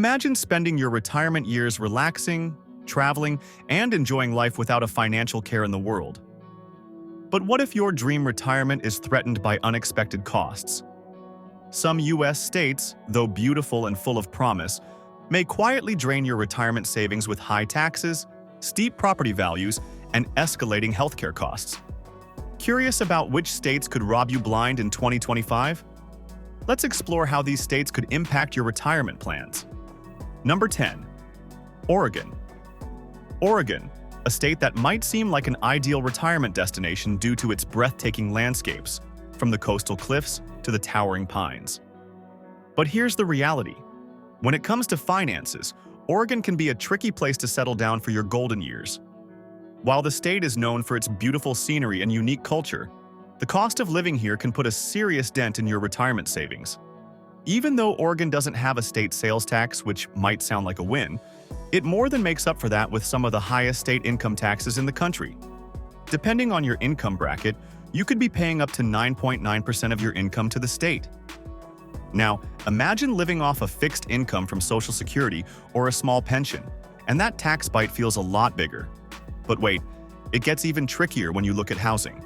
Imagine spending your retirement years relaxing, traveling, and enjoying life without a financial care in the world. But what if your dream retirement is threatened by unexpected costs? Some U.S. states, though beautiful and full of promise, may quietly drain your retirement savings with high taxes, steep property values, and escalating healthcare costs. Curious about which states could rob you blind in 2025? Let's explore how these states could impact your retirement plans. Number 10. Oregon. Oregon, a state that might seem like an ideal retirement destination due to its breathtaking landscapes, from the coastal cliffs to the towering pines. But here's the reality. When it comes to finances, Oregon can be a tricky place to settle down for your golden years. While the state is known for its beautiful scenery and unique culture, the cost of living here can put a serious dent in your retirement savings. Even though Oregon doesn't have a state sales tax, which might sound like a win, it more than makes up for that with some of the highest state income taxes in the country. Depending on your income bracket, you could be paying up to 9.9% of your income to the state. Now, imagine living off a fixed income from Social Security or a small pension, and that tax bite feels a lot bigger. But wait, it gets even trickier when you look at housing.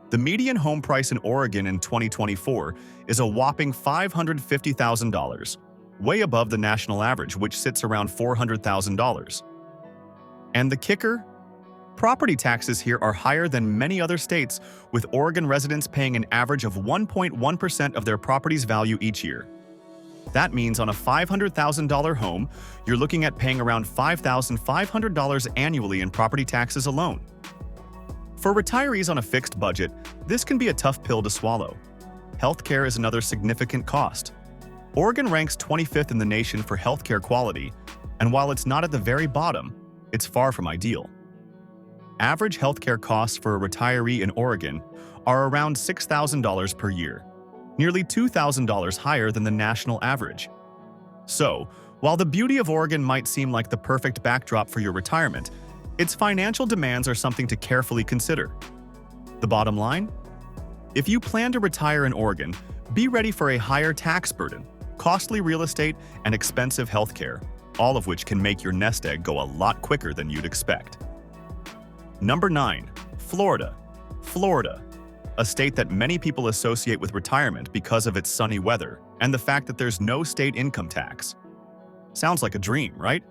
The median home price in Oregon in 2024 is a whopping $550,000, way above the national average, which sits around $400,000. And the kicker? Property taxes here are higher than many other states, with Oregon residents paying an average of 1.1% of their property's value each year. That means on a $500,000 home, you're looking at paying around $5,500 annually in property taxes alone. For retirees on a fixed budget, this can be a tough pill to swallow. Healthcare is another significant cost. Oregon ranks 25th in the nation for healthcare quality, and while it's not at the very bottom, it's far from ideal. Average healthcare costs for a retiree in Oregon are around $6,000 per year, nearly $2,000 higher than the national average. So, while the beauty of Oregon might seem like the perfect backdrop for your retirement, its financial demands are something to carefully consider. The bottom line? If you plan to retire in Oregon, be ready for a higher tax burden, costly real estate, and expensive healthcare, all of which can make your nest egg go a lot quicker than you'd expect. Number 9. Florida. Florida, a state that many people associate with retirement because of its sunny weather and the fact that there's no state income tax. Sounds like a dream, right?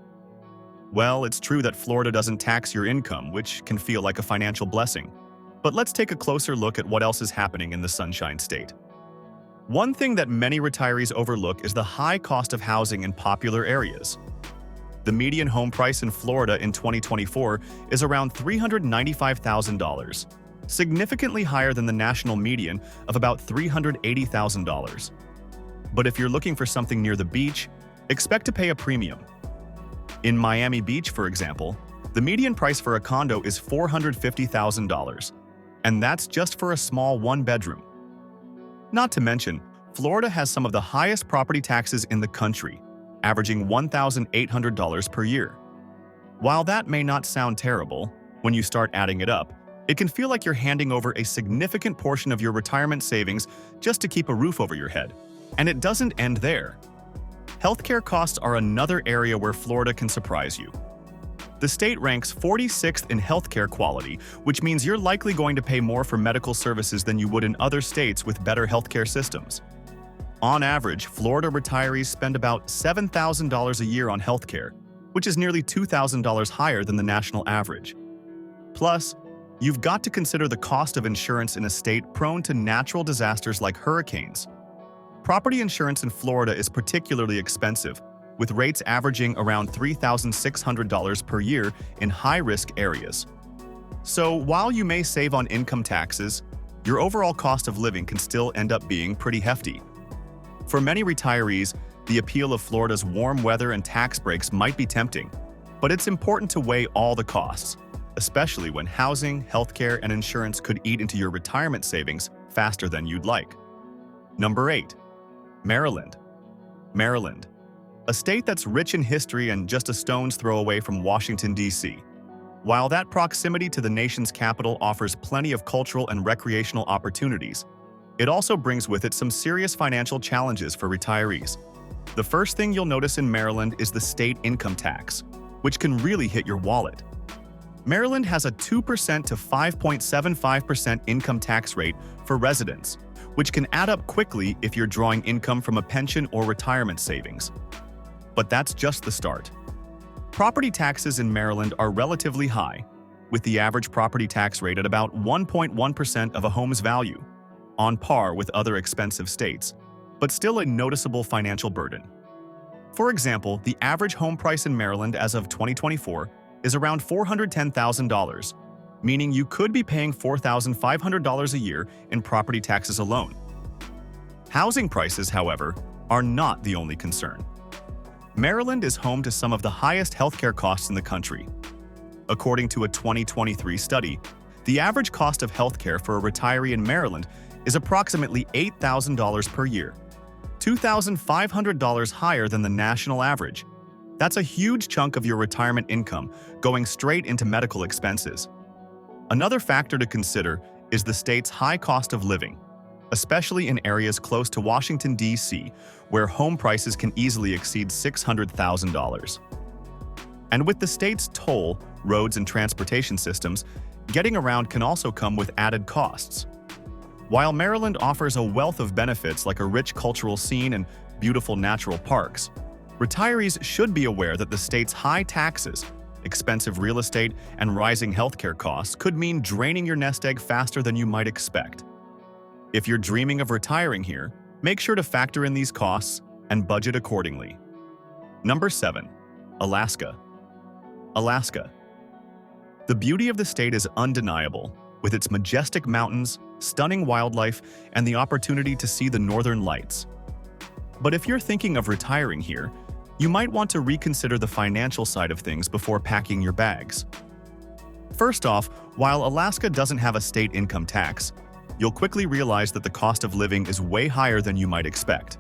Well, it's true that Florida doesn't tax your income, which can feel like a financial blessing. But let's take a closer look at what else is happening in the Sunshine State. One thing that many retirees overlook is the high cost of housing in popular areas. The median home price in Florida in 2024 is around $395,000, significantly higher than the national median of about $380,000. But if you're looking for something near the beach, expect to pay a premium. In Miami Beach, for example, the median price for a condo is $450,000, and that's just for a small one-bedroom. Not to mention, Florida has some of the highest property taxes in the country, averaging $1,800 per year. While that may not sound terrible, when you start adding it up, it can feel like you're handing over a significant portion of your retirement savings just to keep a roof over your head. And it doesn't end there. Healthcare costs are another area where Florida can surprise you. The state ranks 46th in healthcare quality, which means you're likely going to pay more for medical services than you would in other states with better healthcare systems. On average, Florida retirees spend about $7,000 a year on healthcare, which is nearly $2,000 higher than the national average. Plus, you've got to consider the cost of insurance in a state prone to natural disasters like hurricanes. Property insurance in Florida is particularly expensive, with rates averaging around $3,600 per year in high-risk areas. So while you may save on income taxes, your overall cost of living can still end up being pretty hefty. For many retirees, the appeal of Florida's warm weather and tax breaks might be tempting, but it's important to weigh all the costs, especially when housing, healthcare, and insurance could eat into your retirement savings faster than you'd like. Number 8. Maryland. Maryland, a state that's rich in history and just a stone's throw away from Washington, D.C. While that proximity to the nation's capital offers plenty of cultural and recreational opportunities, it also brings with it some serious financial challenges for retirees. The first thing you'll notice in Maryland is the state income tax, which can really hit your wallet. Maryland has a 2% to 5.75% income tax rate for residents, which can add up quickly if you're drawing income from a pension or retirement savings. But that's just the start. Property taxes in Maryland are relatively high, with the average property tax rate at about 1.1% of a home's value, on par with other expensive states, but still a noticeable financial burden. For example, the average home price in Maryland as of 2024 is around $410,000, meaning you could be paying $4,500 a year in property taxes alone. Housing prices, however, are not the only concern. Maryland is home to some of the highest healthcare costs in the country. According to a 2023 study, the average cost of healthcare for a retiree in Maryland is approximately $8,000 per year, $2,500 higher than the national average. That's a huge chunk of your retirement income going straight into medical expenses. Another factor to consider is the state's high cost of living, especially in areas close to Washington, D.C., where home prices can easily exceed $600,000. And with the state's toll, roads, and transportation systems, getting around can also come with added costs. While Maryland offers a wealth of benefits like a rich cultural scene and beautiful natural parks, retirees should be aware that the state's high taxes, expensive real estate, and rising healthcare costs could mean draining your nest egg faster than you might expect. If you're dreaming of retiring here, make sure to factor in these costs and budget accordingly. Number 7. Alaska. Alaska. The beauty of the state is undeniable, with its majestic mountains, stunning wildlife, and the opportunity to see the northern lights. But if you're thinking of retiring here, you might want to reconsider the financial side of things before packing your bags. First off, while Alaska doesn't have a state income tax, you'll quickly realize that the cost of living is way higher than you might expect.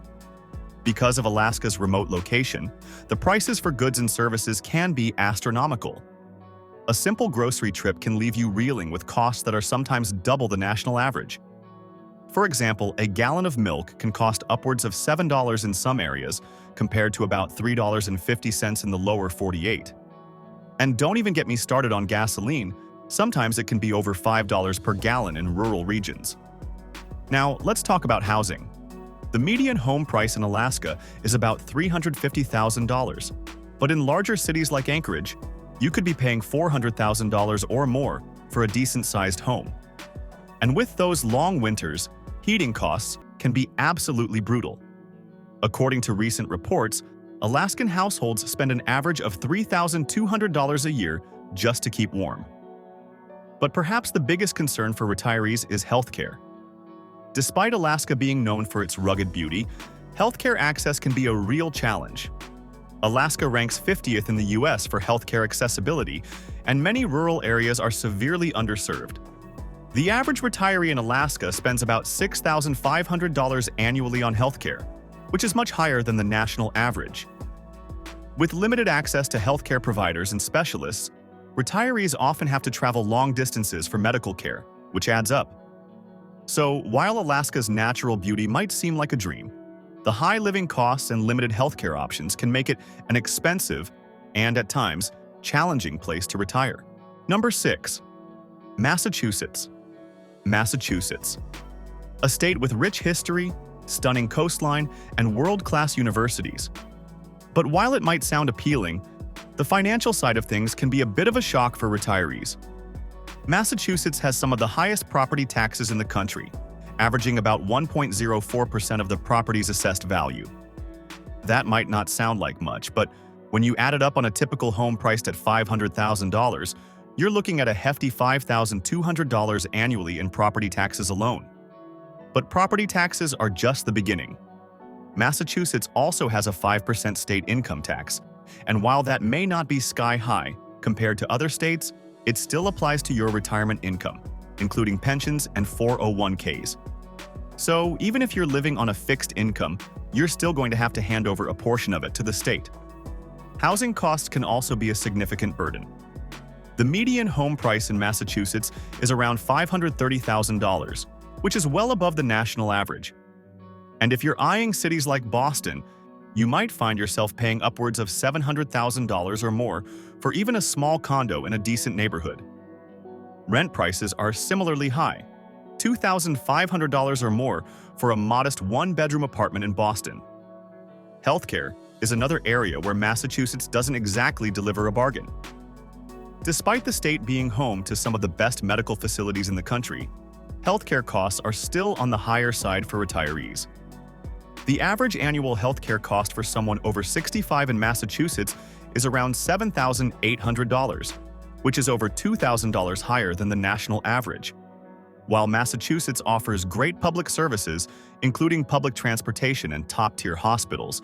Because of Alaska's remote location, the prices for goods and services can be astronomical. A simple grocery trip can leave you reeling with costs that are sometimes double the national average. For example, a gallon of milk can cost upwards of $7 in some areas, compared to about $3.50 in the lower 48. And don't even get me started on gasoline. Sometimes it can be over $5 per gallon in rural regions. Now, let's talk about housing. The median home price in Alaska is about $350,000, but in larger cities like Anchorage, you could be paying $400,000 or more for a decent-sized home. And with those long winters, heating costs can be absolutely brutal. According to recent reports, Alaskan households spend an average of $3,200 a year just to keep warm. But perhaps the biggest concern for retirees is healthcare. Despite Alaska being known for its rugged beauty, healthcare access can be a real challenge. Alaska ranks 50th in the U.S. for healthcare accessibility, and many rural areas are severely underserved. The average retiree in Alaska spends about $6,500 annually on healthcare, which is much higher than the national average. With limited access to healthcare providers and specialists, retirees often have to travel long distances for medical care, which adds up. So, while Alaska's natural beauty might seem like a dream, the high living costs and limited healthcare options can make it an expensive and, at times, challenging place to retire. Number 6. Massachusetts. Massachusetts. A state with rich history, stunning coastline, and world-class universities. But while it might sound appealing, the financial side of things can be a bit of a shock for retirees. Massachusetts has some of the highest property taxes in the country, averaging about 1.04% of the property's assessed value. That might not sound like much, but when you add it up on a typical home priced at $500,000, you're looking at a hefty $5,200 annually in property taxes alone. But property taxes are just the beginning. Massachusetts also has a 5% state income tax, and while that may not be sky-high compared to other states, it still applies to your retirement income, including pensions and 401ks. So even if you're living on a fixed income, you're still going to have to hand over a portion of it to the state. Housing costs can also be a significant burden. The median home price in Massachusetts is around $530,000, which is well above the national average. And if you're eyeing cities like Boston, you might find yourself paying upwards of $700,000 or more for even a small condo in a decent neighborhood. Rent prices are similarly high, $2,500 or more for a modest one-bedroom apartment in Boston. Healthcare is another area where Massachusetts doesn't exactly deliver a bargain. Despite the state being home to some of the best medical facilities in the country, healthcare costs are still on the higher side for retirees. The average annual healthcare cost for someone over 65 in Massachusetts is around $7,800, which is over $2,000 higher than the national average. While Massachusetts offers great public services, including public transportation and top-tier hospitals,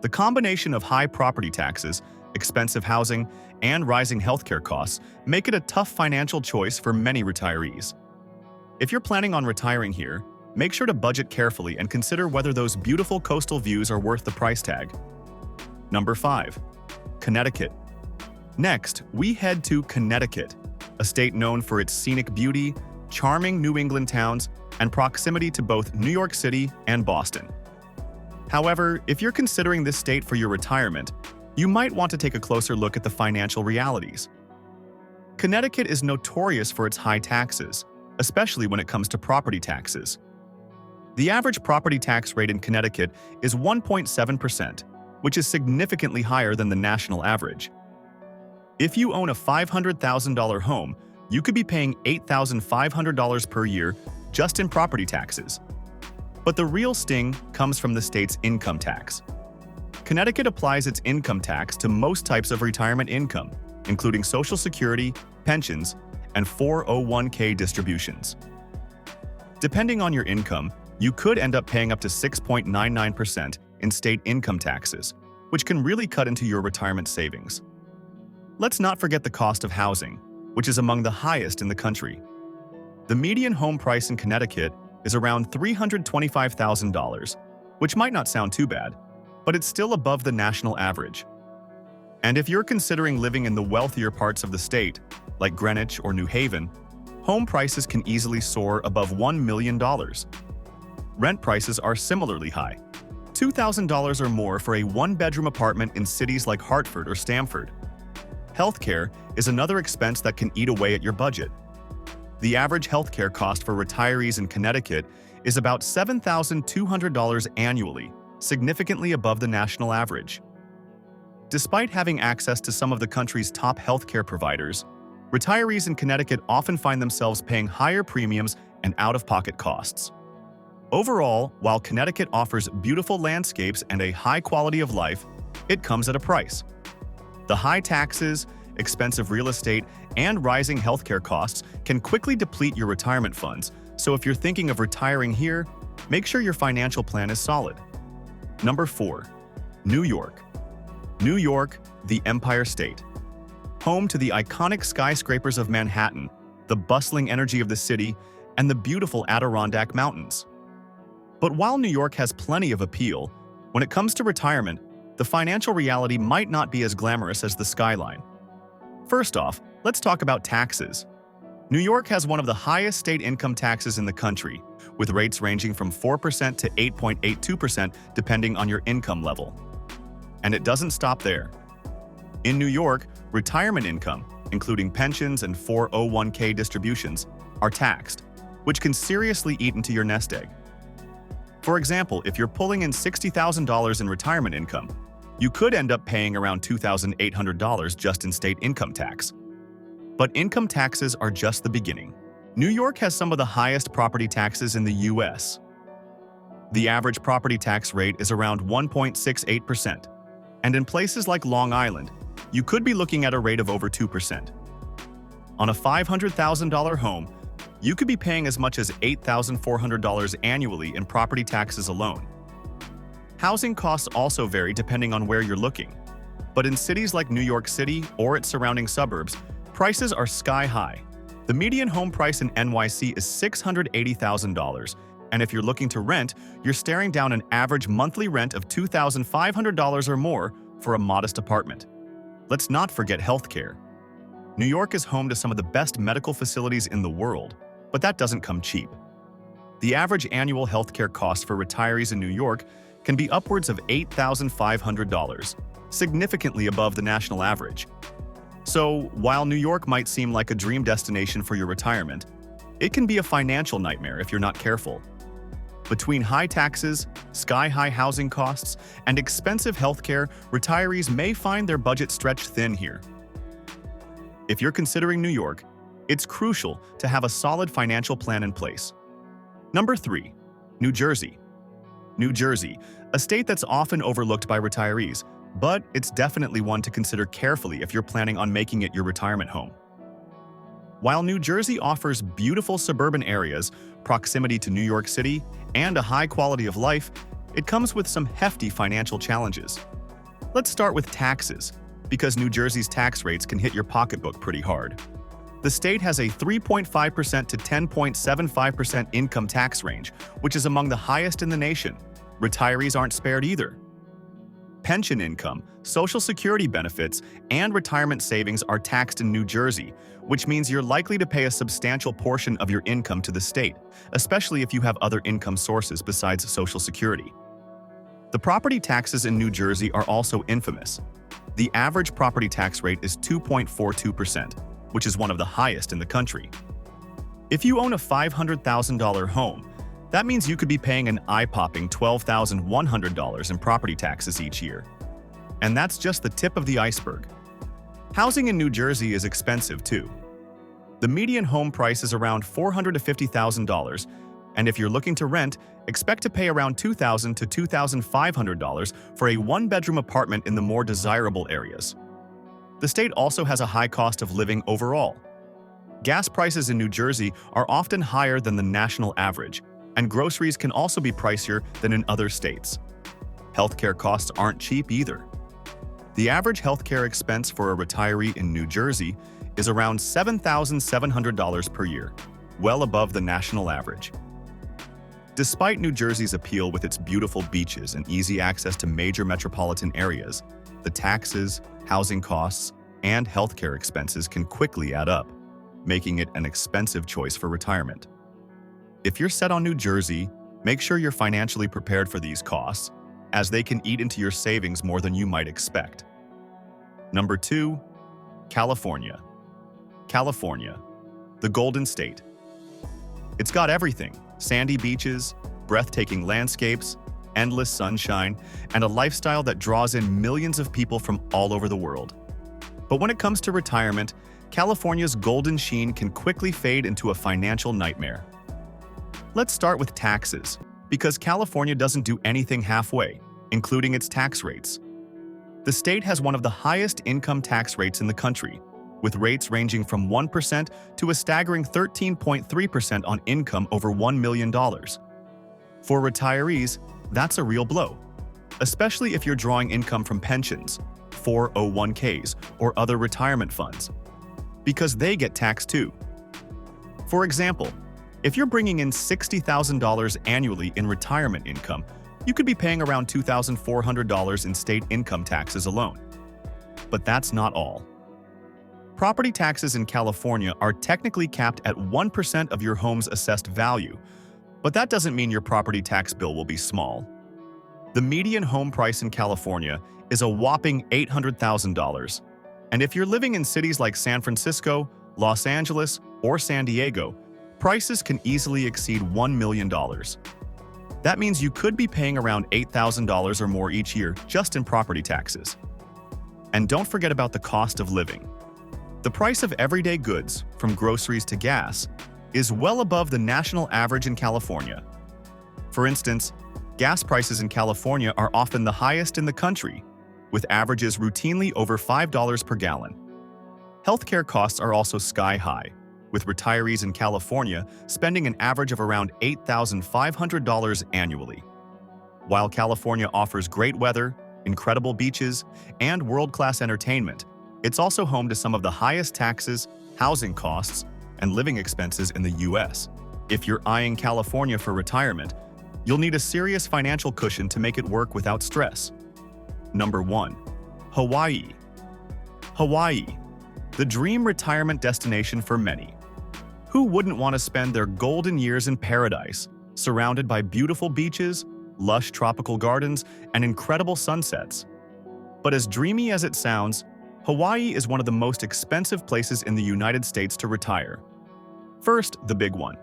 the combination of high property taxes, expensive housing, and rising healthcare costs make it a tough financial choice for many retirees. If you're planning on retiring here, make sure to budget carefully and consider whether those beautiful coastal views are worth the price tag. Number 5. Connecticut. Next, we head to Connecticut, a state known for its scenic beauty, charming New England towns, and proximity to both New York City and Boston. However, if you're considering this state for your retirement, you might want to take a closer look at the financial realities. Connecticut is notorious for its high taxes, especially when it comes to property taxes. The average property tax rate in Connecticut is 1.7%, which is significantly higher than the national average. If you own a $500,000 home, you could be paying $8,500 per year just in property taxes. But the real sting comes from the state's income tax. Connecticut applies its income tax to most types of retirement income, including Social Security, pensions, and 401k distributions. Depending on your income, you could end up paying up to 6.99% in state income taxes, which can really cut into your retirement savings. Let's not forget the cost of housing, which is among the highest in the country. The median home price in Connecticut is around $325,000, which might not sound too bad, but it's still above the national average. And if you're considering living in the wealthier parts of the state, like Greenwich or New Haven, home prices can easily soar above $1 million. Rent prices are similarly high, $2,000 or more for a one-bedroom apartment in cities like Hartford or Stamford. Healthcare is another expense that can eat away at your budget. The average healthcare cost for retirees in Connecticut is about $7,200 annually, significantly above the national average. Despite having access to some of the country's top healthcare providers, retirees in Connecticut often find themselves paying higher premiums and out-of-pocket costs. Overall, while Connecticut offers beautiful landscapes and a high quality of life, it comes at a price. The high taxes, expensive real estate, and rising healthcare costs can quickly deplete your retirement funds, so if you're thinking of retiring here, make sure your financial plan is solid. Number 4. New York. New York, the Empire State. Home to the iconic skyscrapers of Manhattan, the bustling energy of the city, and the beautiful Adirondack Mountains. But while New York has plenty of appeal, when it comes to retirement, the financial reality might not be as glamorous as the skyline. First off, let's talk about taxes. New York has one of the highest state income taxes in the country, with rates ranging from 4% to 8.82% depending on your income level. And it doesn't stop there. In New York, retirement income, including pensions and 401k distributions, are taxed, which can seriously eat into your nest egg. For example, if you're pulling in $60,000 in retirement income, you could end up paying around $2,800 just in state income tax. But income taxes are just the beginning. New York has some of the highest property taxes in the U.S. The average property tax rate is around 1.68%, and in places like Long Island, you could be looking at a rate of over 2%. On a $500,000 home, you could be paying as much as $8,400 annually in property taxes alone. Housing costs also vary depending on where you're looking, but in cities like New York City or its surrounding suburbs, prices are sky-high. The median home price in NYC is $680,000, and if you're looking to rent, you're staring down an average monthly rent of $2,500 or more for a modest apartment. Let's not forget healthcare. New York is home to some of the best medical facilities in the world, but that doesn't come cheap. The average annual healthcare cost for retirees in New York can be upwards of $8,500, significantly above the national average. So, while New York might seem like a dream destination for your retirement, it can be a financial nightmare if you're not careful. Between high taxes, sky-high housing costs, and expensive healthcare, retirees may find their budget stretched thin here. If you're considering New York, it's crucial to have a solid financial plan in place. Number 3. New Jersey. New Jersey, a state that's often overlooked by retirees, but it's definitely one to consider carefully if you're planning on making it your retirement home. While New Jersey offers beautiful suburban areas, proximity to New York City, and a high quality of life, it comes with some hefty financial challenges. Let's start with taxes, because New Jersey's tax rates can hit your pocketbook pretty hard. The state has a 3.5% to 10.75% income tax range, which is among the highest in the nation. Retirees aren't spared either. Pension income, Social Security benefits, and retirement savings are taxed in New Jersey, which means you're likely to pay a substantial portion of your income to the state, especially if you have other income sources besides Social Security. The property taxes in New Jersey are also infamous. The average property tax rate is 2.42%, which is one of the highest in the country. If you own a $500,000 home, that means you could be paying an eye-popping $12,100 in property taxes each year. And that's just the tip of the iceberg. Housing in New Jersey is expensive too. The median home price is around $400,000 to $50,000, and if you're looking to rent, expect to pay around $2,000 to $2,500 for a one-bedroom apartment in the more desirable areas. The state also has a high cost of living overall. Gas prices in New Jersey are often higher than the national average, and groceries can also be pricier than in other states. Healthcare costs aren't cheap either. The average healthcare expense for a retiree in New Jersey is around $7,700 per year, well above the national average. Despite New Jersey's appeal with its beautiful beaches and easy access to major metropolitan areas, the taxes, housing costs, and healthcare expenses can quickly add up, making it an expensive choice for retirement. If you're set on New Jersey, make sure you're financially prepared for these costs, as they can eat into your savings more than you might expect. Number 2. California. California, the Golden State. It's got everything: sandy beaches, breathtaking landscapes, endless sunshine, and a lifestyle that draws in millions of people from all over the world. But when it comes to retirement, California's golden sheen can quickly fade into a financial nightmare. Let's start with taxes, because California doesn't do anything halfway, including its tax rates. The state has one of the highest income tax rates in the country, with rates ranging from 1% to a staggering 13.3% on income over $1 million. For retirees, that's a real blow, especially if you're drawing income from pensions, 401ks, or other retirement funds, because they get taxed too. For example, if you're bringing in $60,000 annually in retirement income, you could be paying around $2,400 in state income taxes alone. But that's not all. Property taxes in California are technically capped at 1% of your home's assessed value, but that doesn't mean your property tax bill will be small. The median home price in California is a whopping $800,000, and if you're living in cities like San Francisco, Los Angeles, or San Diego, prices can easily exceed $1 million. That means you could be paying around $8,000 or more each year just in property taxes. And don't forget about the cost of living. The price of everyday goods, from groceries to gas, is well above the national average in California. For instance, gas prices in California are often the highest in the country, with averages routinely over $5 per gallon. Healthcare costs are also sky-high, with retirees in California spending an average of around $8,500 annually. While California offers great weather, incredible beaches, and world-class entertainment, it's also home to some of the highest taxes, housing costs, and living expenses in the U.S. If you're eyeing California for retirement, you'll need a serious financial cushion to make it work without stress. Number 1. Hawaii. Hawaii, the dream retirement destination for many. Who wouldn't want to spend their golden years in paradise, surrounded by beautiful beaches, lush tropical gardens, and incredible sunsets. But as dreamy as it sounds, Hawaii is one of the most expensive places in the United States to retire. First, the big one: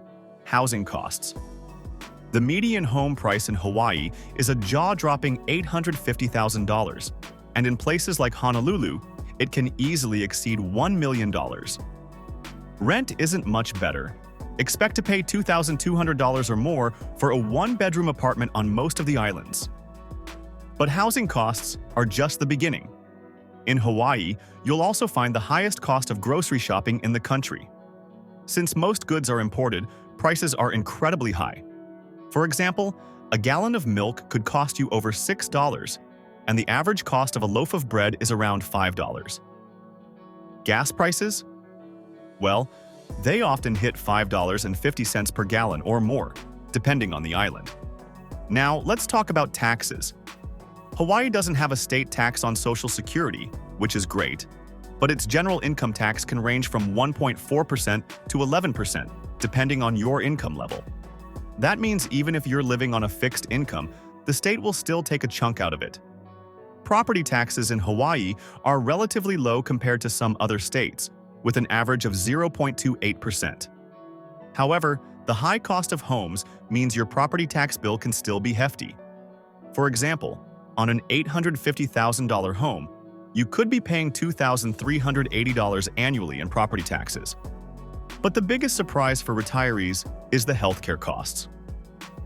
housing costs. The median home price in Hawaii is a jaw-dropping $850,000, and in places like Honolulu, it can easily exceed $1 million. Rent isn't much better. Expect to pay $2,200 or more for a one-bedroom apartment on most of the islands. But housing costs are just the beginning. In Hawaii, you'll also find the highest cost of grocery shopping in the country. Since most goods are imported, prices are incredibly high. For example, a gallon of milk could cost you over $6, and the average cost of a loaf of bread is around $5. Gas prices? Well, they often hit $5.50 per gallon or more, depending on the island. Now, let's talk about taxes. Hawaii doesn't have a state tax on Social Security, which is great, but its general income tax can range from 1.4% to 11%, depending on your income level. That means even if you're living on a fixed income, the state will still take a chunk out of it. Property taxes in Hawaii are relatively low compared to some other states, with an average of 0.28%. However, the high cost of homes means your property tax bill can still be hefty. For example, on an $850,000 home, you could be paying $2,380 annually in property taxes. But the biggest surprise for retirees is the healthcare costs.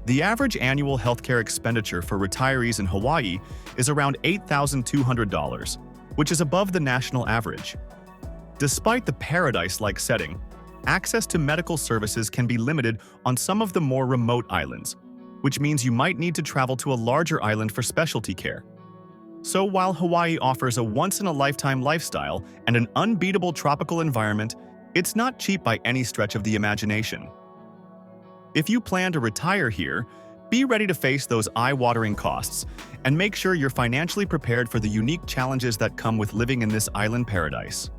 The average annual healthcare expenditure for retirees in Hawaii is around $8,200, which is above the national average. Despite the paradise-like setting, access to medical services can be limited on some of the more remote islands, which means you might need to travel to a larger island for specialty care. So while Hawaii offers a once-in-a-lifetime lifestyle and an unbeatable tropical environment, it's not cheap by any stretch of the imagination. If you plan to retire here, be ready to face those eye-watering costs and make sure you're financially prepared for the unique challenges that come with living in this island paradise.